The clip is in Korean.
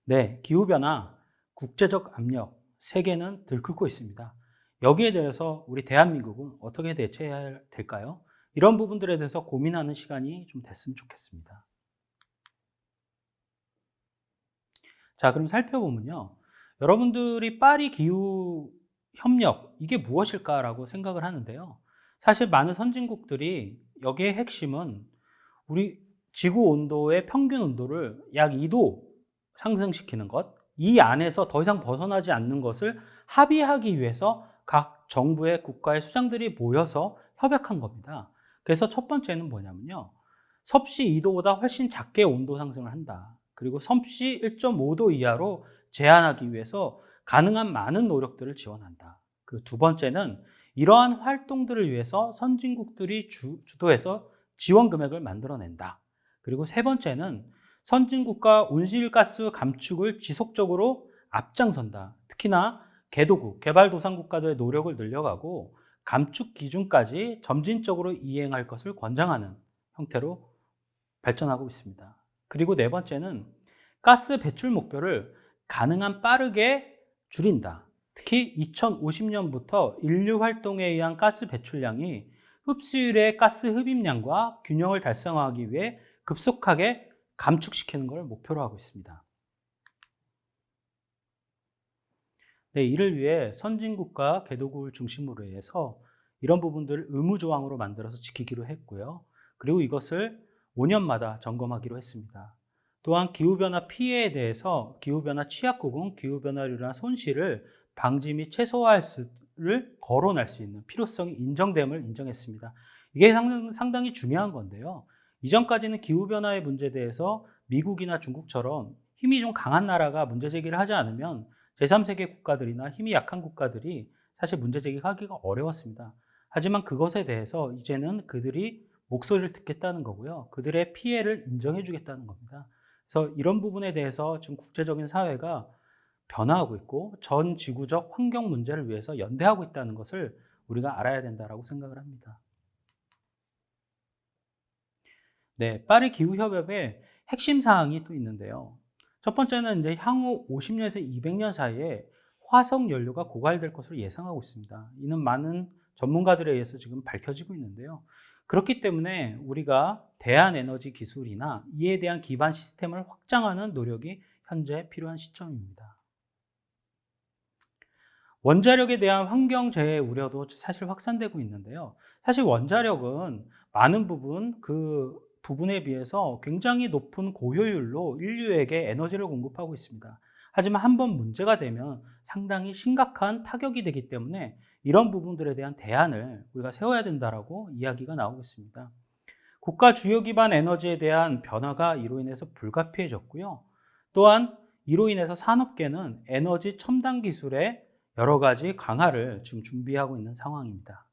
네, 기후변화, 국제적 압력, 세계는 들끓고 있습니다. 여기에 대해서 우리 대한민국은 어떻게 대처해야 될까요? 이런 부분들에 대해서 고민하는 시간이 좀 됐으면 좋겠습니다. 자, 그럼 살펴보면요. 여러분들이 파리 기후 협력, 이게 무엇일까라고 생각을 하는데요. 사실 많은 선진국들이 여기에 핵심은 우리 지구 온도의 평균 온도를 약 2도 상승시키는 것, 이 안에서 더 이상 벗어나지 않는 것을 합의하기 위해서 각 정부의 국가의 수장들이 모여서 협약한 겁니다. 그래서 첫 번째는 뭐냐면요. 섭씨 2도보다 훨씬 작게 온도 상승을 한다. 그리고 섭씨 1.5도 이하로 제한하기 위해서 가능한 많은 노력들을 지원한다. 그리고 두 번째는 이러한 활동들을 위해서 선진국들이 주도해서 지원 금액을 만들어낸다. 그리고 세 번째는 선진국가 온실가스 감축을 지속적으로 앞장선다. 특히나 개도국, 개발도상국가들의 노력을 늘려가고 감축 기준까지 점진적으로 이행할 것을 권장하는 형태로 발전하고 있습니다. 그리고 네 번째는 가스 배출 목표를 가능한 빠르게 줄인다. 특히 2050년부터 인류 활동에 의한 가스 배출량이 흡수율의 가스 흡입량과 균형을 달성하기 위해 급속하게 감축시키는 것을 목표로 하고 있습니다. 네, 이를 위해 선진국과 개도국을 중심으로 해서 이런 부분들을 의무조항으로 만들어서 지키기로 했고요. 그리고 이것을 5년마다 점검하기로 했습니다. 또한 기후변화 피해에 대해서 기후변화 취약국은 기후변화로 인한 손실을 방지 및 최소화할 수를 거론할 수 있는 필요성이 인정됨을 인정했습니다. 이게 상당히 중요한 건데요. 이전까지는 기후변화의 문제에 대해서 미국이나 중국처럼 힘이 좀 강한 나라가 문제 제기를 하지 않으면 제3세계 국가들이나 힘이 약한 국가들이 사실 문제 제기하기가 어려웠습니다. 하지만 그것에 대해서 이제는 그들이 목소리를 듣겠다는 거고요. 그들의 피해를 인정해 주겠다는 겁니다. 그래서 이런 부분에 대해서 지금 국제적인 사회가 변화하고 있고 전 지구적 환경 문제를 위해서 연대하고 있다는 것을 우리가 알아야 된다고 생각을 합니다. 네, 파리 기후협약의 핵심 사항이 또 있는데요. 첫 번째는 이제 향후 50년에서 200년 사이에 화석 연료가 고갈될 것으로 예상하고 있습니다. 이는 많은 전문가들에 의해서 지금 밝혀지고 있는데요. 그렇기 때문에 우리가 대한에너지 기술이나 이에 대한 기반 시스템을 확장하는 노력이 현재 필요한 시점입니다. 원자력에 대한 환경재해 우려도 사실 확산되고 있는데요. 사실 원자력은 많은 부분 그 부분에 비해서 굉장히 높은 고효율로 인류에게 에너지를 공급하고 있습니다. 하지만 한번 문제가 되면 상당히 심각한 타격이 되기 때문에 이런 부분들에 대한 대안을 우리가 세워야 된다라고 이야기가 나오고 있습니다. 국가 주요 기반 에너지에 대한 변화가 이로 인해서 불가피해졌고요. 또한 이로 인해서 산업계는 에너지 첨단 기술의 여러 가지 강화를 지금 준비하고 있는 상황입니다.